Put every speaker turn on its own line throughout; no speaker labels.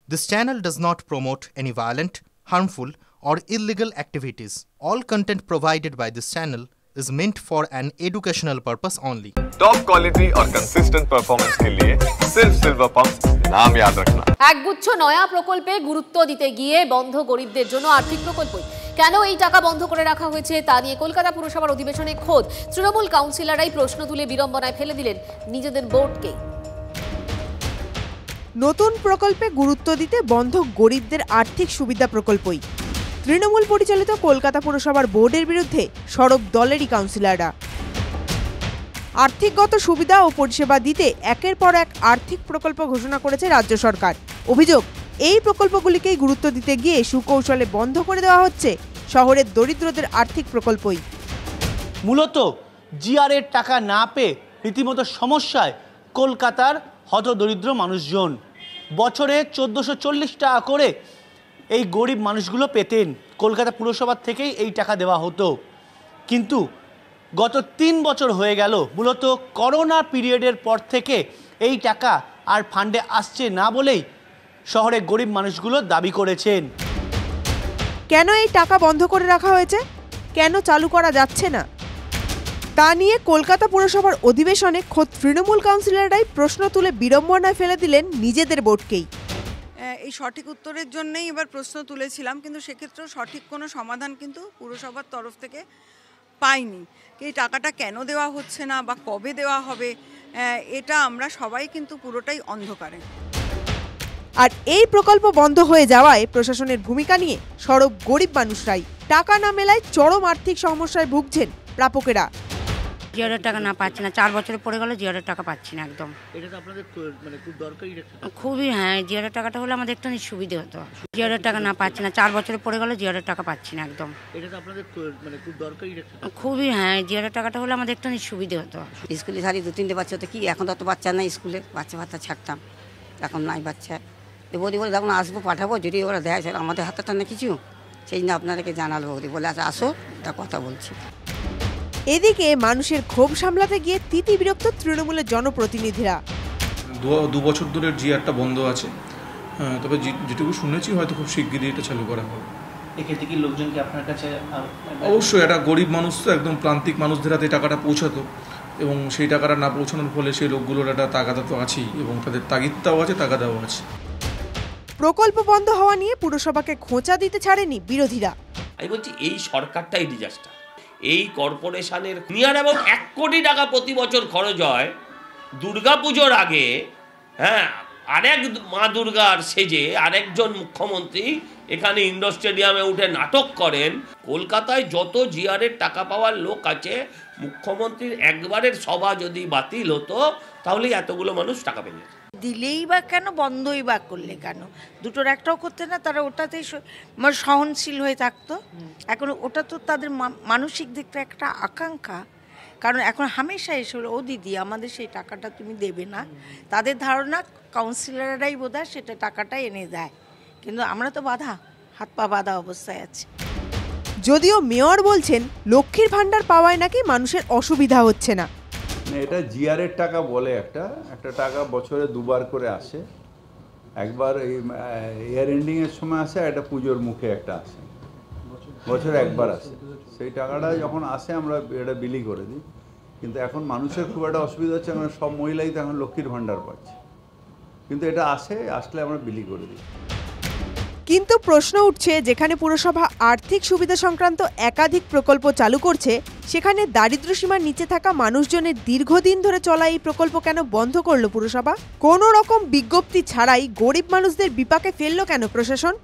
This channel does not promote any violent, harmful, or illegal activities. All content provided by this channel is meant for an educational purpose only.
Top quality और consistent performance के लिए सिर्फ silver pump नाम याद रखना।
একগুচ্ছ নয়া প্রকল্পে গুরুত্ব দিতে গিয়ে বন্ধ গরিবদের জন্য আর্থিক প্রকল্পই কেন এই টাকা বন্ধ করে রাখা হয়েছে তা নিয়ে কলকাতা পুরসভার অধিবেশনে খোদ তৃণমূল কাউন্সিলররাই প্রশ্ন তুলে বিড়ম্বনায় ফেলে দিলেন নিজেদের বোর্ডকে।
নতুন প্রকল্পে গুরুত্ব দিতে বন্ধ গরিবদের আর্থিক সুবিধা প্রকল্পই তৃণমূল পরিচালিত কলকাতা পুরসভার বোর্ডের বিরুদ্ধে সরব দলেরই কাউন্সিলররা। আর্থিকগত সুবিধা ও পরিষেবা দিতে একের পর এক আর্থিক প্রকল্প ঘোষণা করেছে রাজ্য সরকার। অভিযোগ, এই প্রকল্পগুলিকেই গুরুত্ব দিতে গিয়ে সুকৌশলে বন্ধ করে দেওয়া হচ্ছে শহরের দরিদ্রদের আর্থিক প্রকল্পই।
মূলত জিআরের টাকা না পেয়ে রীতিমতো সমস্যায় কলকাতার হতদরিদ্র মানুষজন। বছরে 1440 টাকা করে এই গরিব মানুষগুলো পেতেন, কলকাতা পুরসভার থেকেই এই টাকা দেওয়া হতো। কিন্তু গত 3 বছর হয়ে গেল, মূলত করোনা পিরিয়ডের পর থেকে এই টাকা আর ফান্ডে আসছে না বলেই শহরে গরিব মানুষগুলো দাবি করেছেন।
কেন এই টাকা বন্ধ করে রাখা হয়েছে, কেন চালু করা যাচ্ছে না, তা নিয়ে কলকাতা পুরসভার অধিবেশনে খোদ তৃণমূল কাউন্সিলররাই প্রশ্ন তুলে বিড়ম্বনায় ফেলে দিলেন নিজেদের বোর্ডকেই।
এই সঠিক উত্তরের জন্যই এবার প্রশ্ন তুলেছিলাম, কিন্তু সেক্ষেত্রেও সঠিক কোনো সমাধান কিন্তু পুরসভার তরফ থেকে পাইনি। এই টাকাটা কেন দেওয়া হচ্ছে না বা কবে দেওয়া হবে, এটা আমরা সবাই কিন্তু পুরোটাই অন্ধকারে।
আর এই প্রকল্প বন্ধ হয়ে যাওয়ায় প্রশাসনের ভূমিকা নিয়ে সরব গরিব মানুষরাই। টাকা না মেলায় চরম আর্থিক সমস্যায় ভুগছেন প্রাপকেরা।
জিআরের টাকা না পাচ্ছি না, 4 বছরে পড়ে গেল, জিআরের টাকা পাচ্ছি না একদম।
এটা তো আপনাদের মানে খুব দরকারি,
খুবই। হ্যাঁ, জিআরের টাকাটা হলে আমাদের একটু সুবিধা হতো। জিআরের টাকা না পাচ্ছি না, 4 বছরে পড়ে গেল, জিআরের টাকা পাচ্ছি না একদম।
এটা তো আপনাদের মানে খুব দরকারি,
খুবই। হ্যাঁ, জিআরের টাকাটা হলে আমাদের একটু সুবিধা হতো।
স্কুলে সারি 2-3টে বাচ্চা হতো, কি এখন তো বাচ্চা নাই স্কুলে, বাচ্চা ছাড়তাম, এখন নাই বাচ্চা। বৌদি বলে যখন আসবো পাঠাবো, যদি ওরা দেয় স্যার আমাদের হাতে তো না কিছু, সেই জন্য আপনাদেরকে জানালো। বৌদি বলে আচ্ছা আসো, তা কথা বলছি।
এদিকে মানুষের ক্ষোভ সামলাতে গিয়ে তিতি বিরক্ত তৃণমূলের জনপ্রতিনিধিরা।
2 বছর ধরে জিআরটা বন্ধ আছে, তবে যেটুকু শুনেছি হয়তো খুব শিগগিরই এটা চালু করা হবে।
এক্ষেত্রে কি লোকজনকে আপনার কাছে
অবশ্যই একটা গরিব মানুষ তো একদম প্রান্তিক মানুষদের হাতে টাকাটা পৌঁছাতো, এবং সেই টাকাটা না পৌঁছানোর ফলে সেই লোকগুলোর একটা তাগাদা তো আছেই, এবং তাদের তাগিদটাও আছে, তাগাদাও আছে।
প্রকল্প বন্ধ হওয়া নিয়ে পুরসভাকে খোঁচা দিতে ছাড়েনি বিরোধীরা।
আমি বলছি এই সরকারটাই ডিজাস্টার। এই কর্পোরেশনের নিয়ার অ্যাবাউট 1 কোটি টাকা প্রতি বছর খরচ হয় দুর্গাপুজোর আগে। হ্যাঁ, আরেক মা দুর্গার সেজে আরেকজন মুখ্যমন্ত্রী এখানে ইন্ডোর স্টেডিয়ামে উঠে নাটক করেন। কলকাতায় যত জিআরের টাকা পাওয়ার লোক আছে, মুখ্যমন্ত্রীর একবারের সভা যদি বাতিল হতো তাহলে এতগুলো মানুষ টাকা পেয়ে যেত।
দিলেই বা কেন, বন্ধই বা করলে কেন, দুটোর একটাও করতে না, তারা ওটাতেই সহনশীল হয়ে থাকতো। এখন ওটা তো তাদের মানসিক দিক থেকে একটা আকাঙ্ক্ষা, কারণ এখন হামেশা এসে ও দিদি আমাদের সেই টাকাটা তুমি দেবে না, তাদের ধারণা কাউন্সিলররাই বোধহয় সেটা টাকাটা এনে দেয়, কিন্তু আমরা তো বাধা, হাত পা বাঁধা অবস্থায় আছি।
যদিও মেয়র বলছেন লক্ষ্মীর ভান্ডার পাওয়ায় নাকি মানুষের অসুবিধা হচ্ছে না।
এটা জিআরের টাকা বলে, একটা টাকা বছরে 2বার করে আসে, একবার এই ইয়ার এন্ডিংয়ের সময় আসে, একটা পুজোর মুখে একটা আসে, বছরে একবার আসে। সেই টাকাটা যখন আসে আমরা এটা বিলি করে দিই, কিন্তু এখন মানুষের খুব একটা অসুবিধা হচ্ছে, আমরা সব মহিলাই তো এখন লক্ষ্মীর ভান্ডার পাচ্ছে, কিন্তু এটা আসলে আমরা বিলি করে দিই।
কিন্তু প্রশ্ন উঠছে, যেখানে পুরসভা আর্থিক সুবিধা সংক্রান্ত একাধিক প্রকল্প চালু করছে, সেখানে দারিদ্র্য সীমার নিচে থাকা মানুষজনের দীর্ঘদিন ধরে চলা এই প্রকল্প কেন বন্ধ করলো পুরসভা? কোনো রকম বিজ্ঞপ্তি ছাড়াই গরিব মানুষদের বিপাকে ফেললো কেন প্রশাসন?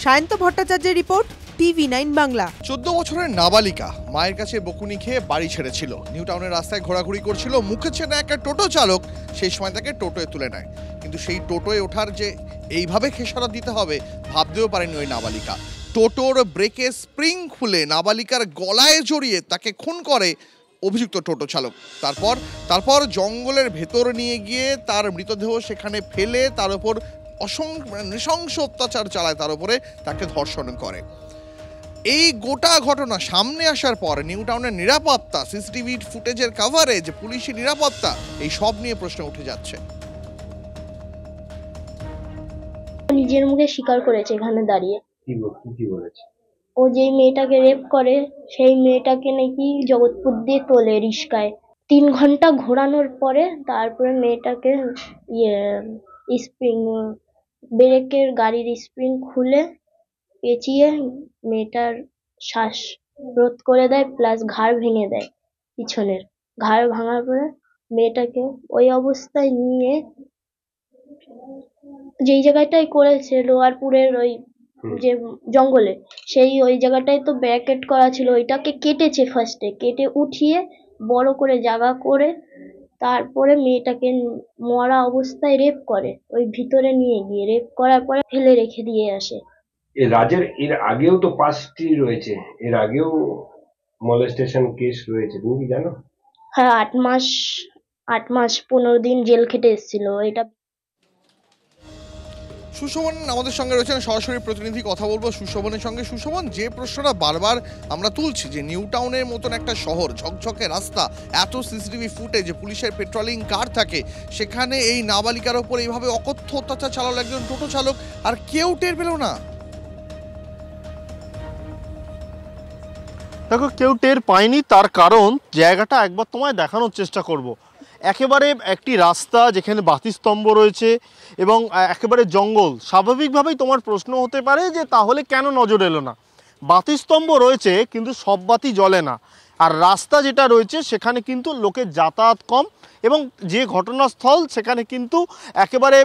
সায়ন্ত ভট্টাচার্যের রিপোর্ট, TV9 বাংলা।
14 বছরের নাবালিকা মায়ের কাছে বকুনি খেয়ে বাড়ি ছেড়েছিল, নিউ টাউনের রাস্তায় ঘোরাঘুরি করছিল, মুখে চেনা একটা টোটো চালক সেই সময় তাকে টোটোয় তুলে নেয়। কিন্তু সেই টোটোয় ওঠার যে এইভাবে খেসারত দিতে হবে ভাবতেও পারেনি ওই নাবালিকা। টোটোর ব্রেকে স্প্রিং খুলে নাবালিকার গলায় জড়িয়ে তাকে খুন করে অভিযুক্ত টোটো চালক। তারপর জঙ্গলের ভেতর নিয়ে গিয়ে তার মৃতদেহ সেখানে ফেলে তার উপর নৃশংস অত্যাচার চালায়, তার উপরে তাকে ধর্ষণ করে। এই গোটা ঘটনা সামনে আসার পর নিউ টাউনের নিরাপত্তা, সিসিটিভি ফুটেজের কভারেজ, পুলিশি নিরাপত্তা, এই সব নিয়ে প্রশ্ন উঠে যাচ্ছে।
নিজের মুখে স্বীকার করেছে এখানে দাঁড়িয়ে।
কি বলেছে?
ও যেই মেয়েটাকে রেপ করে সেই মেয়েটাকে নাকি জগৎপুর দিয়ে তোলে রিস্কায়। 3 ঘন্টা ঘোরানোর পরে তারপরে মেয়েটাকে স্প্রিং ব্রেকের গাড়ির স্প্রিং খুলে পেঁচিয়ে মেয়েটার শ্বাস রোধ করে দেয়, প্লাস ঘাড় ভেঙে দেয় পিছনের। ঘাড় ভাঙার পরে মেয়েটাকে ওই অবস্থায় নিয়ে যেই জায়গাটায় করেছে লোয়ারপুরের ওই যে জঙ্গলে, সেই ওই জায়গাটায় তো ব্যারিকেড করা ছিল, ওইটাকে কেটেছে ফার্স্টে, কেটে উঠিয়ে বড় করে জায়গা করে তারপরে মেয়েটাকে মরা অবস্থায় রেপ করে, ওই ভিতরে নিয়ে গিয়ে রেপ করার পরে ফেলে রেখে দিয়ে আসে।
এর আগেও তো 5টি রয়েছে, এর আগেও মলেস্টেশন কেস রয়েছে, তুমি কি জানো?
হ্যাঁ, 8 মাস 15 দিন জেল খেটে এসেছিল। এটা
সুশোভন আমাদের সঙ্গে রয়েছেন সরাসরি প্রতিনিধি, কথা বলবো সুশোভনের সঙ্গে। সুশোভন, যে প্রশ্নটা বারবার আমরা তুলছি যে নিউ টাউনের মতন একটা শহর, ঝকঝকে রাস্তা, এত সিসিটিভি ফুটেজ, পুলিশের পেট্রোলিং কার থাকে, সেখানে এই নাবালিকার ওপর এইভাবে অকথ্য অত্যাচার চালালো একজন টোটো চালক, আর কেউ টের পেল না।
দেখো, কেউ টের পায়নি, তার কারণ জায়গাটা একবার তোমায় দেখানোর চেষ্টা করব। একেবারে একটি রাস্তা যেখানে বাতিস্তম্ভ রয়েছে এবং একেবারে জঙ্গল। স্বাভাবিকভাবেই তোমার প্রশ্ন হতে পারে যে তাহলে কেন নজর এলো না? বাতিস্তম্ভ রয়েছে কিন্তু সব বাতি জ্বলে না, আর রাস্তা যেটা রয়েছে সেখানে কিন্তু লোকের যাতায়াত কম, এবং যে ঘটনাস্থল সেখানে কিন্তু একেবারে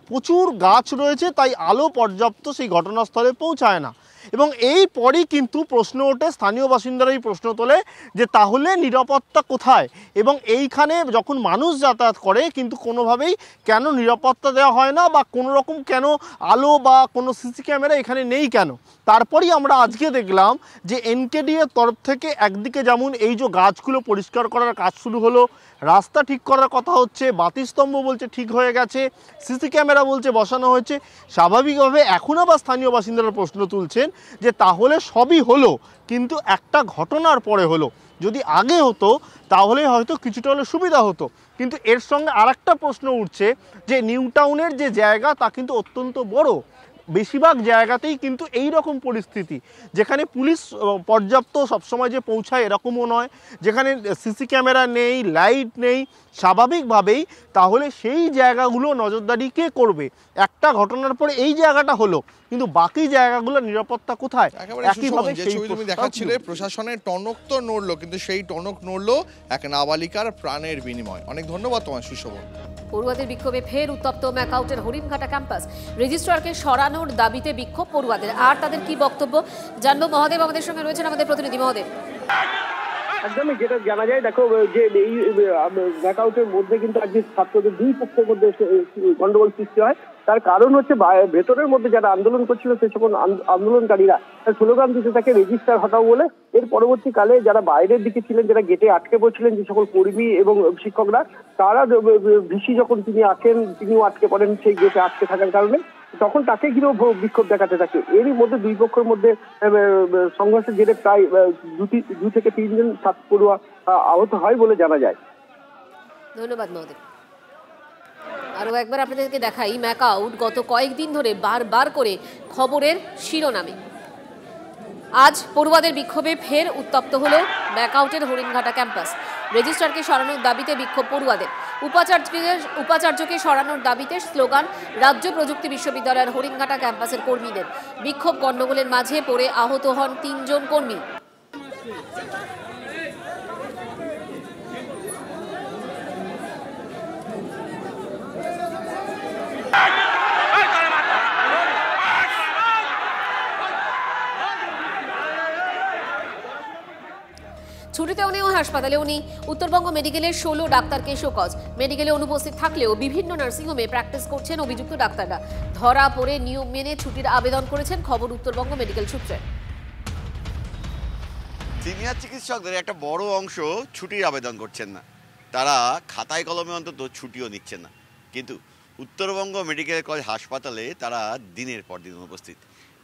প্রচুর গাছ রয়েছে, তাই আলো পর্যাপ্ত সেই ঘটনাস্থলে পৌঁছায় না। এবং এই পরই কিন্তু প্রশ্ন ওঠে, স্থানীয় বাসিন্দারাই প্রশ্ন তোলে যে তাহলে নিরাপত্তা কোথায়, এবং এইখানে যখন মানুষ যাতায়াত করে কিন্তু কোনোভাবেই কেন নিরাপত্তা দেওয়া হয় না, বা কোনো রকম কেন আলো বা কোনো সিসি ক্যামেরা এখানে নেই কেন? তারপরই আমরা আজকে দেখলাম যে এনকেডি এর তরফ থেকে একদিকে যেমন এই যে গাছগুলো পরিষ্কার করার কাজ শুরু হলো, রাস্তা ঠিক করার কথা হচ্ছে, বাতিস্তম্ভ বলছে ঠিক হয়ে গেছে, সিসি ক্যামেরা বলছে বসানো হয়েছে। স্বাভাবিকভাবে এখন আবার স্থানীয় বাসিন্দারা প্রশ্ন তুলছেন যে তাহলে সবই হলো, কিন্তু একটা ঘটনার পরে হলো। যদি আগে হতো তাহলে হয়তো কিছুটা হলে সুবিধা হতো। কিন্তু এর সঙ্গে আরেকটা প্রশ্ন উঠছে যে নিউ টাউনের যে জায়গা তা কিন্তু অত্যন্ত বড়, বেশিরভাগ জায়গাতেই কিন্তু এই রকম পরিস্থিতি, যেখানে পুলিশ পর্যাপ্ত সবসময় যে পৌঁছায় এরকমও নয়, যেখানে সিসি ক্যামেরা নেই, লাইট নেই। স্বাভাবিকভাবেই তাহলে সেই জায়গাগুলো নজরদারি কে করবে? একটা ঘটনার পরে এই জায়গাটা হলো, কিন্তু বাকি জায়গাগুলোর নিরাপত্তা কোথায়?
একইভাবে যে ছবি তুমি দেখাচ্ছিলে, প্রশাসনের টনক তো নড়লো, কিন্তু সেই টনক নড়লো এক নাবালিকার প্রাণের বিনিময়। অনেক ধন্যবাদ তোমার সুশোভন।
পড়ুয়াদের বিক্ষোভে ফের উত্তপ্ত ম্যাকআউটের হরিণঘাটা ক্যাম্পাস। রেজিস্ট্রারকে সরানোর দাবিতে বিক্ষোভ পড়ুয়াদের, আর তাদের কি বক্তব্য জানবো। মহাদেব আমাদের সঙ্গে রয়েছেন, আমাদের প্রতিনিধি মহাদেব।
একদমই যেটা জানা যায়, দেখো যে এই ব্যাকআউটের মধ্যে কিন্তু আজকে ছাত্রদের দুই পক্ষের মধ্যে গন্ডগোল সৃষ্টি হয়। তার কারণ হচ্ছে ভেতরের মধ্যে যারা আন্দোলন করছিল সে সকল আন্দোলনকারীরা স্লোগান দিতে থাকে রেজিস্ট্রার হটাও বলে। এর পরবর্তীকালে যারা বাইরের দিকে ছিলেন, যারা গেটে আটকে পড়ছিলেন, যে সকল কর্মী এবং শিক্ষকরা, তারা ভিসি যখন তিনি আসেন তিনিও আটকে পড়েন সেই গেটে আটকে থাকার কারণে, তখন তাকে ঘিরেও বিক্ষোভ দেখাতে থাকে। এরই মধ্যে দুই পক্ষের মধ্যে সংঘর্ষের জেরে প্রায় 2 থেকে 3 জন ছাত্র পড়ুয়া আহত হয় বলে জানা যায়।
ধন্যবাদ মহোদয়। আরও একবার আপনাদেরকে দেখাই ম্যাকআউট গত কয়েকদিন ধরে বারবার করে খবরের শিরোনামে। আজ পড়ুয়াদের বিক্ষোভে ফের উত্তপ্ত হলো ম্যাকআউটের হরিণঘাটা ক্যাম্পাস। রেজিস্ট্রারকে সরানোর দাবিতে বিক্ষোভ পড়ুয়াদের। উপাচার্যকে সরানোর দাবিতে স্লোগান রাজ্য প্রযুক্তি বিশ্ববিদ্যালয়ের হরিণঘাটা ক্যাম্পাসের কর্মীদের। বিক্ষোভ গণ্ডগোলের মাঝে পড়ে আহত হন 3 জন কর্মী। ছুটিতেও নেই হাসপাতালেও নেই। উত্তরবঙ্গ মেডিকেলের 16 ডাক্তারকে শোকজ। মেডিকেলে অনুপস্থিত থাকলেও বিভিন্ন নার্সিংহোমে প্র্যাকটিস করছেন অভিযুক্ত ডাক্তাররা। ধরা পড়ে নিয়ম মেনে ছুটির আবেদন করেছেন, খবর উত্তরবঙ্গ মেডিকেল সূত্রে।
সিনিয়র চিকিৎসকদের একটা বড় অংশ ছুটির আবেদন করছেন না, তারা খাতায় কলমে অন্তত ছুটিও নিচ্ছেন না। কিন্তু উত্তরবঙ্গ মেডিকেল কলেজ হাসপাতালে তারা দিনের পর দিন উপস্থিত।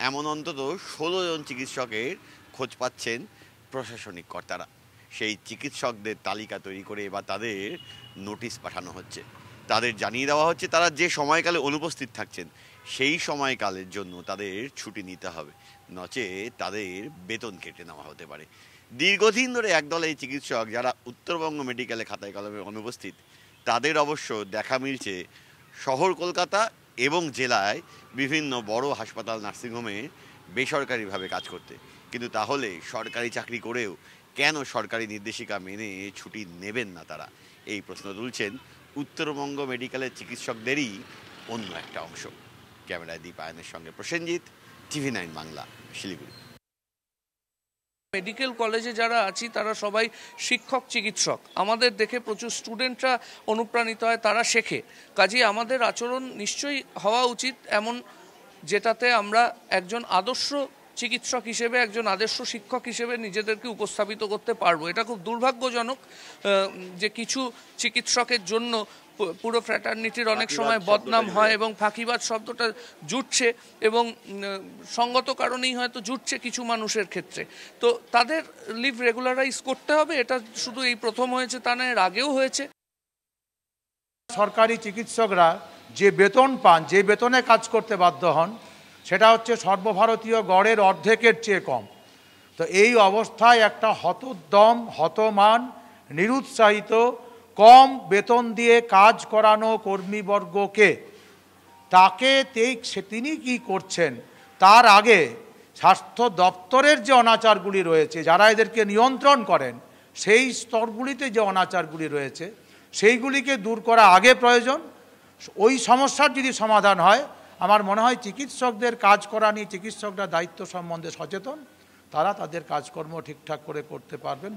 এমন অন্তত 16 জন চিকিৎসকের খোঁজ পাচ্ছেন প্রশাসনিক কর্তারা। সেই চিকিৎসকদের তালিকা তৈরি করে বা তাদের নোটিশ পাঠানো হচ্ছে। তাদের জানিয়ে দেওয়া হচ্ছে তারা যে সময়কালে অনুপস্থিত থাকছেন সেই সময়কালের জন্য তাদের ছুটি নিতে হবে, নচে তাদের বেতন কেটে নেওয়া হতে পারে। দীর্ঘদিন ধরে একদল এই চিকিৎসক যারা উত্তরবঙ্গ মেডিকেলে খাতায় কলমে অনুপস্থিত, তাদের অবশ্য দেখা মিলছে শহর কলকাতা এবং জেলায় বিভিন্ন বড় হাসপাতাল নার্সিংহোমে বেসরকারিভাবে কাজ করতে। কিন্তু তাহলে সরকারি চাকরি করেও কেন সরকারি নির্দেশিকা মেনে ছুটি নেবেন না তারা? এই প্রশ্ন তুলছেন উত্তরবঙ্গ মেডিকেলের চিকিৎসকদেরই অন্য একটা অংশ। ক্যামেরায় দীপায়নের সঙ্গে প্রসেনজিৎ, TV9 বাংলা, শিলিগুড়ি।
মেডিকেল কলেজে যারা আছি তারা সবাই শিক্ষক চিকিৎসক, আমাদের দেখে প্রচুর স্টুডেন্টরা অনুপ্রাণিত হয়, তারা শেখে। কাজেই আমাদের আচরণ নিশ্চয়ই হওয়া উচিত এমন, যেটাতে আমরা একজন আদর্শ চিকিৎসক হিসেবে, একজন আদর্শ শিক্ষক হিসেবে নিজেদেরকে উপস্থাপিত করতে পারবো। এটা খুব দুর্ভাগ্যজনক যে কিছু চিকিৎসকের জন্য পুরো ফ্র্যাটার্নিটির অনেক সময় বদনাম হয় এবং ফাঁকিবাদ শব্দটা জুটছে, এবং সঙ্গত কারণেই হয়তো জুটছে কিছু মানুষের ক্ষেত্রে। তো তাদের লিভ রেগুলারাইজ করতে হবে। এটা শুধু এই প্রথম হয়েছে তা না, এর আগেও হয়েছে।
সরকারি চিকিৎসকরা যে বেতন পান, যে বেতনে কাজ করতে বাধ্য হন, সেটা হচ্ছে সর্বভারতীয় গড়ের অর্ধেকের চেয়ে কম। তো এই অবস্থায় একটা হতোদ্যম, হতমান, নিরুৎসাহিত, কম বেতন দিয়ে কাজ করানো কর্মীবর্গকে তাকে তিনি কি করছেন তার আগে স্বাস্থ্য দপ্তরের যে অনাচারগুলি রয়েছে, যারা এদেরকে নিয়ন্ত্রণ করেন, সেই স্তরগুলিতে যে অনাচারগুলি রয়েছে সেইগুলিকে দূর করা আগে প্রয়োজন। ওই সমস্যার যদি সমাধান হয়, আমার মনে হয় চিকিৎসকদের কাজ করা নিয়ে চিকিৎসকরা দায়িত্ব সম্বন্ধে সচেতন, তারা তাদের কাজকর্ম ঠিকঠাক করে করতে পারবেন।